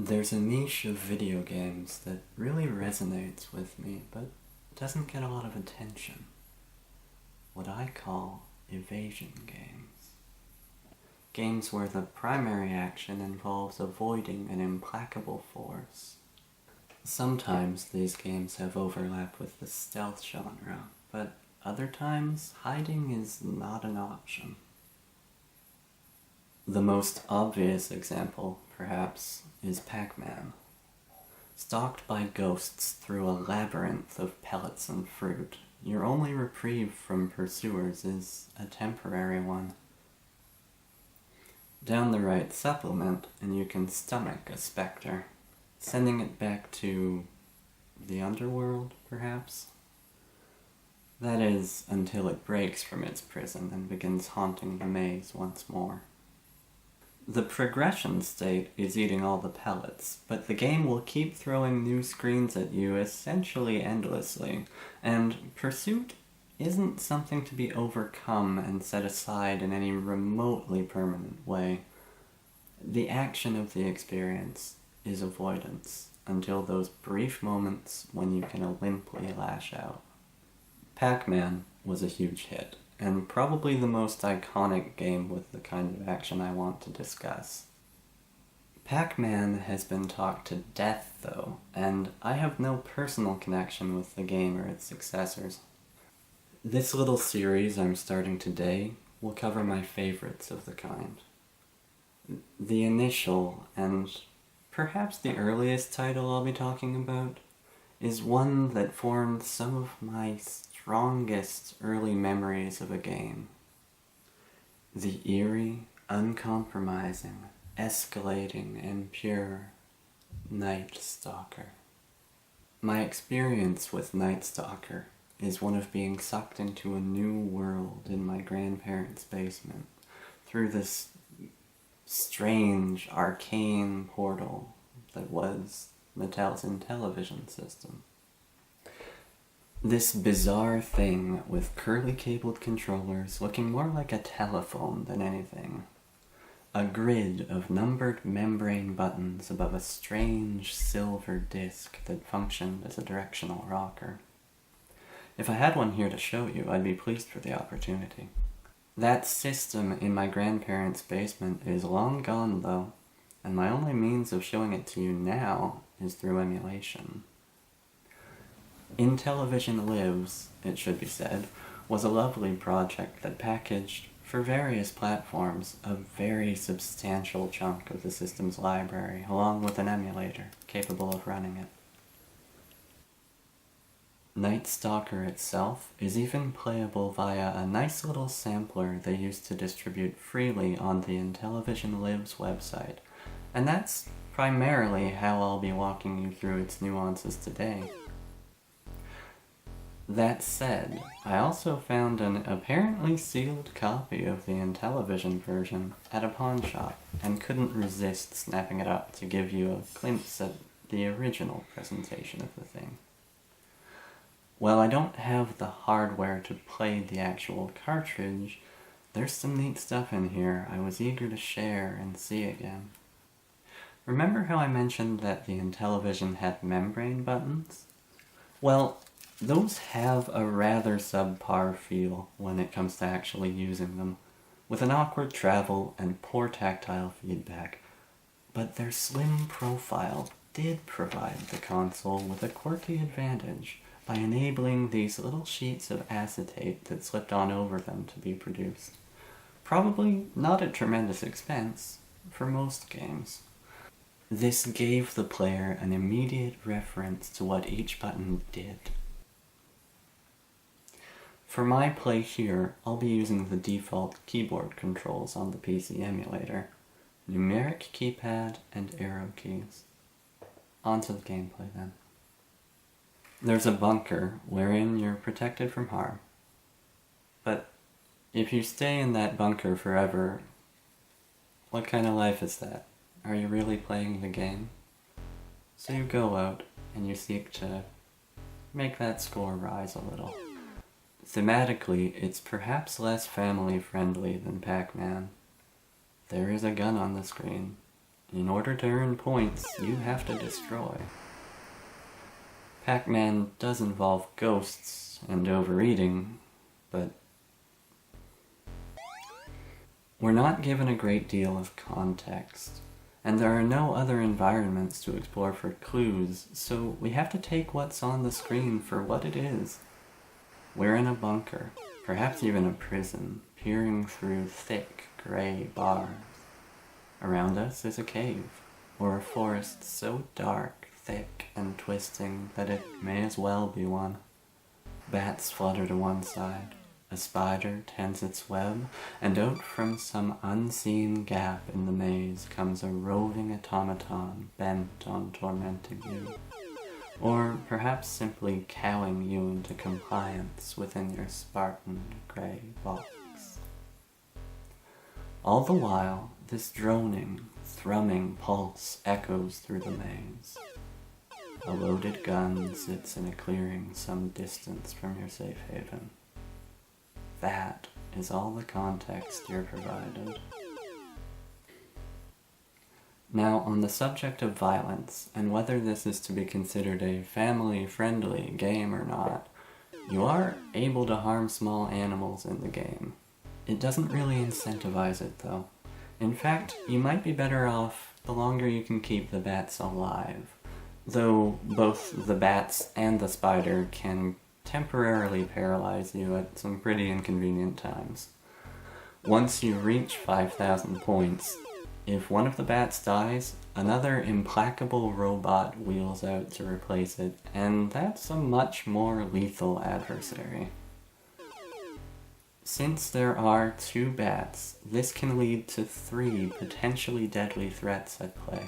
There's a niche of video games that really resonates with me, but doesn't get a lot of attention. What I call evasion games. Games where the primary action involves avoiding an implacable force. Sometimes these games have overlap with the stealth genre, but other times hiding is not an option. The most obvious example, perhaps, is Pac-Man. Stalked by ghosts through a labyrinth of pellets and fruit, your only reprieve from pursuers is a temporary one. Down the right supplement, and you can stomach a specter, sending it back to the underworld, perhaps? That is, until it breaks from its prison and begins haunting the maze once more. The progression state is eating all the pellets, but the game will keep throwing new screens at you essentially endlessly, and pursuit isn't something to be overcome and set aside in any remotely permanent way. The action of the experience is avoidance, until those brief moments when you can limply lash out. Pac-Man was a huge hit, and probably the most iconic game with the kind of action I want to discuss. Pac-Man has been talked to death, though, and I have no personal connection with the game or its successors. This little series I'm starting today will cover my favorites of the kind. The initial, and perhaps the earliest title I'll be talking about, is one that formed some of my strongest early memories of a game. The eerie, uncompromising, escalating, and pure Night Stalker. My experience with Night Stalker is one of being sucked into a new world in my grandparents' basement through this strange, arcane portal that was Mattel's Intellivision system. This bizarre thing with curly-cabled controllers looking more like a telephone than anything. A grid of numbered membrane buttons above a strange silver disc that functioned as a directional rocker. If I had one here to show you, I'd be pleased for the opportunity. That system in my grandparents' basement is long gone, though, and my only means of showing it to you now is through emulation. Intellivision Lives, it should be said, was a lovely project that packaged, for various platforms, a very substantial chunk of the system's library, along with an emulator capable of running it. Night Stalker itself is even playable via a nice little sampler they used to distribute freely on the Intellivision Lives website, and that's primarily how I'll be walking you through its nuances today. That said, I also found an apparently sealed copy of the Intellivision version at a pawn shop, and couldn't resist snapping it up to give you a glimpse at the original presentation of the thing. While I don't have the hardware to play the actual cartridge, there's some neat stuff in here I was eager to share and see again. Remember how I mentioned that the Intellivision had membrane buttons? Well, those have a rather subpar feel when it comes to actually using them, with an awkward travel and poor tactile feedback, but their slim profile did provide the console with a quirky advantage by enabling these little sheets of acetate that slipped on over them to be produced. Probably not at tremendous expense for most games. This gave the player an immediate reference to what each button did. For my play here, I'll be using the default keyboard controls on the PC emulator, numeric keypad and arrow keys. On to the gameplay then. There's a bunker wherein you're protected from harm. But if you stay in that bunker forever, what kind of life is that? Are you really playing the game? So you go out and you seek to make that score rise a little. Thematically, it's perhaps less family-friendly than Pac-Man. There is a gun on the screen, In order to earn points, you have to destroy. Pac-Man does involve ghosts and overeating, but we're not given a great deal of context, and there are no other environments to explore for clues, so we have to take what's on the screen for what it is. We're in a bunker, perhaps even a prison, peering through thick, gray bars. Around us is a cave, or a forest so dark, thick, and twisting that it may as well be one. Bats flutter to one side, a spider tends its web, and out from some unseen gap in the maze comes a roving automaton bent on tormenting you. Or perhaps simply cowing you into compliance within your Spartan grey box. All the while, this droning, thrumming pulse echoes through the maze. A loaded gun sits in a clearing some distance from your safe haven. That is all the context you're provided. Now, on the subject of violence, and whether this is to be considered a family-friendly game or not, you are able to harm small animals in the game. It doesn't really incentivize it, though. In fact, you might be better off the longer you can keep the bats alive, though both the bats and the spider can temporarily paralyze you at some pretty inconvenient times. Once you reach 5,000 points, if one of the bats dies, another implacable robot wheels out to replace it, and that's a much more lethal adversary. Since there are 2 bats, this can lead to 3 potentially deadly threats at play,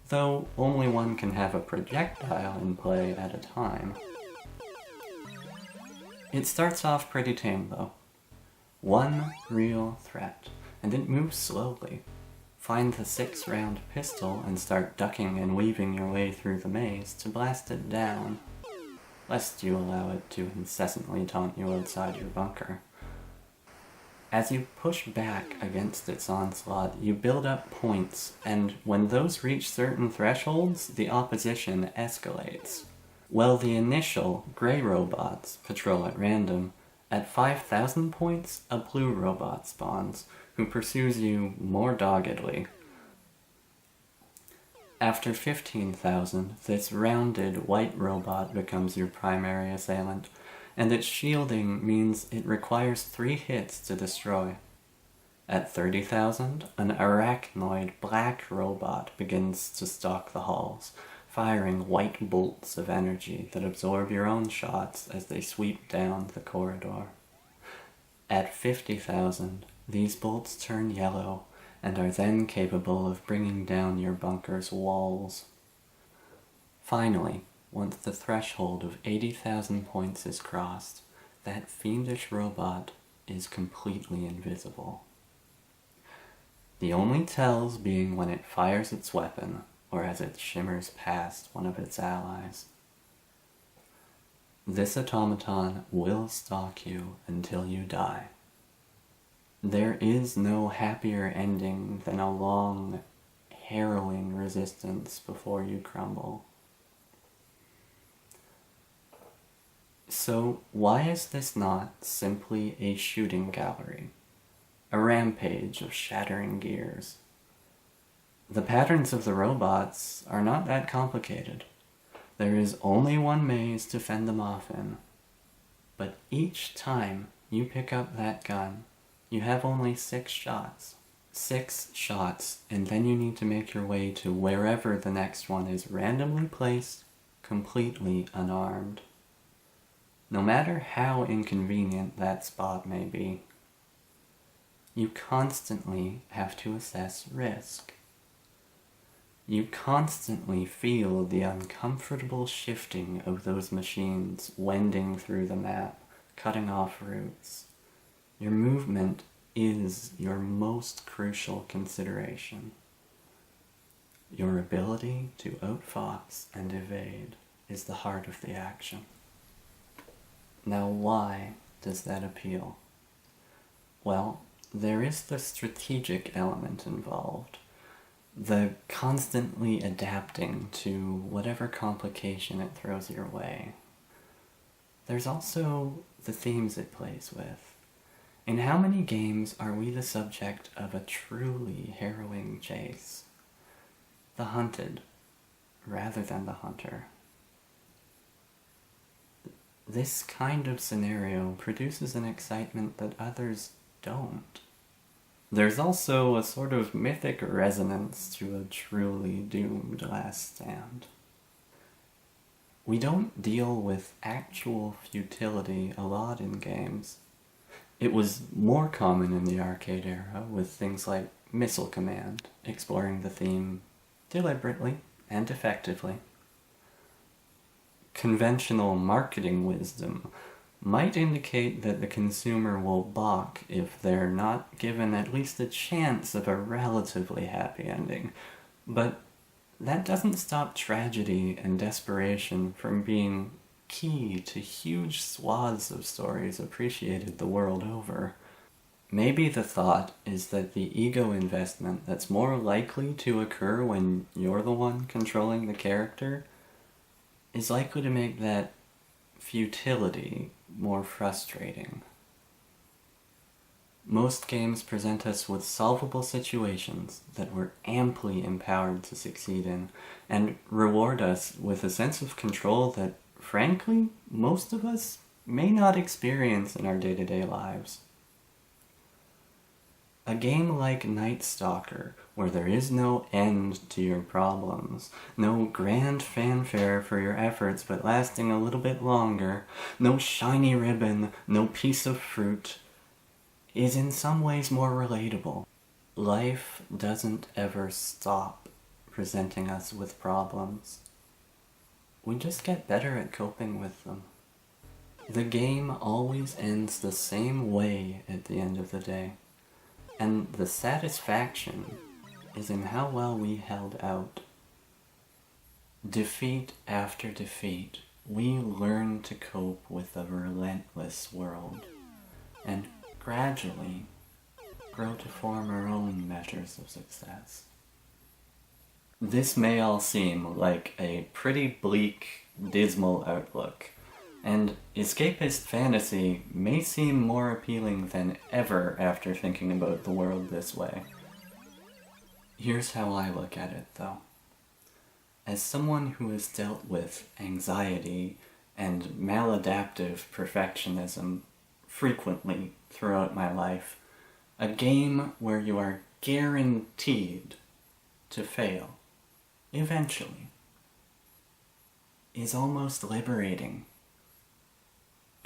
though only one can have a projectile in play at a time. It starts off pretty tame though. One real threat, and it moves slowly. Find the 6-round pistol and start ducking and weaving your way through the maze to blast it down, lest you allow it to incessantly taunt you outside your bunker. As you push back against its onslaught, you build up points, and when those reach certain thresholds, the opposition escalates. Well, the initial grey robots patrol at random. At 5,000 points, a blue robot spawns, who pursues you more doggedly. After 15,000, this rounded white robot becomes your primary assailant, and its shielding means it requires 3 hits to destroy. At 30,000, an arachnoid black robot begins to stalk the halls, firing white bolts of energy that absorb your own shots as they sweep down the corridor. At 50,000, these bolts turn yellow and are then capable of bringing down your bunker's walls. Finally, once the threshold of 80,000 points is crossed, that fiendish robot is completely invisible. The only tells being when it fires its weapon, or as it shimmers past one of its allies. This automaton will stalk you until you die. There is no happier ending than a long, harrowing resistance before you crumble. So why is this not simply a shooting gallery? A rampage of shattering gears? The patterns of the robots are not that complicated. There is only one maze to fend them off in. But each time you pick up that gun, you have only 6 shots. 6 shots, and then you need to make your way to wherever the next one is randomly placed, completely unarmed. No matter how inconvenient that spot may be, you constantly have to assess risk. You constantly feel the uncomfortable shifting of those machines wending through the map, cutting off routes. Your movement is your most crucial consideration. Your ability to outfox and evade is the heart of the action. Now, why does that appeal? Well, there is the strategic element involved. The constantly adapting to whatever complication it throws your way. There's also the themes it plays with. In how many games are we the subject of a truly harrowing chase? The hunted, rather than the hunter. This kind of scenario produces an excitement that others don't. There's also a sort of mythic resonance to a truly doomed last stand. We don't deal with actual futility a lot in games. It was more common in the arcade era with things like Missile Command, exploring the theme deliberately and effectively. Conventional marketing wisdom might indicate that the consumer will balk if they're not given at least a chance of a relatively happy ending, but that doesn't stop tragedy and desperation from being key to huge swaths of stories appreciated the world over. Maybe the thought is that the ego investment that's more likely to occur when you're the one controlling the character is likely to make that futility more frustrating. Most games present us with solvable situations that we're amply empowered to succeed in, and reward us with a sense of control that, frankly, most of us may not experience in our day-to-day lives. A game like Night Stalker, where there is no end to your problems, no grand fanfare for your efforts but lasting a little bit longer, no shiny ribbon, no piece of fruit, is in some ways more relatable. Life doesn't ever stop presenting us with problems. We just get better at coping with them. The game always ends the same way at the end of the day. And the satisfaction is in how well we held out. Defeat after defeat, we learn to cope with a relentless world, and gradually grow to form our own measures of success. This may all seem like a pretty bleak, dismal outlook, and escapist fantasy may seem more appealing than ever after thinking about the world this way. Here's how I look at it, though. As someone who has dealt with anxiety and maladaptive perfectionism frequently throughout my life, a game where you are guaranteed to fail, eventually, is almost liberating.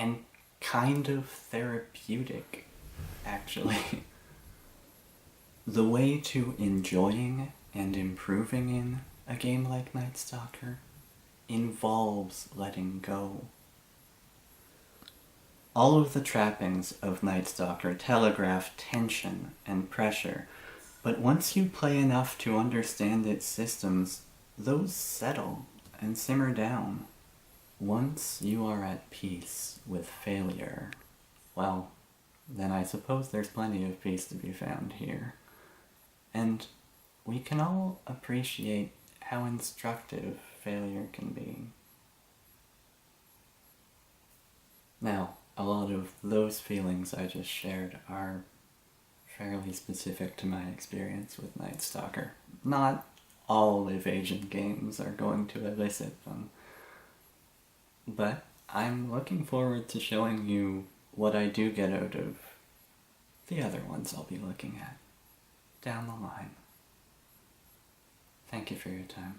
And kind of therapeutic, actually. The way to enjoying and improving in a game like Night Stalker involves letting go. All of the trappings of Night Stalker telegraph tension and pressure, but once you play enough to understand its systems, those settle and simmer down. Once you are at peace with failure, well, then I suppose there's plenty of peace to be found here. And we can all appreciate how instructive failure can be. Now, a lot of those feelings I just shared are fairly specific to my experience with Night Stalker. Not all evasion games are going to elicit them. But I'm looking forward to showing you what I do get out of the other ones I'll be looking at down the line. Thank you for your time.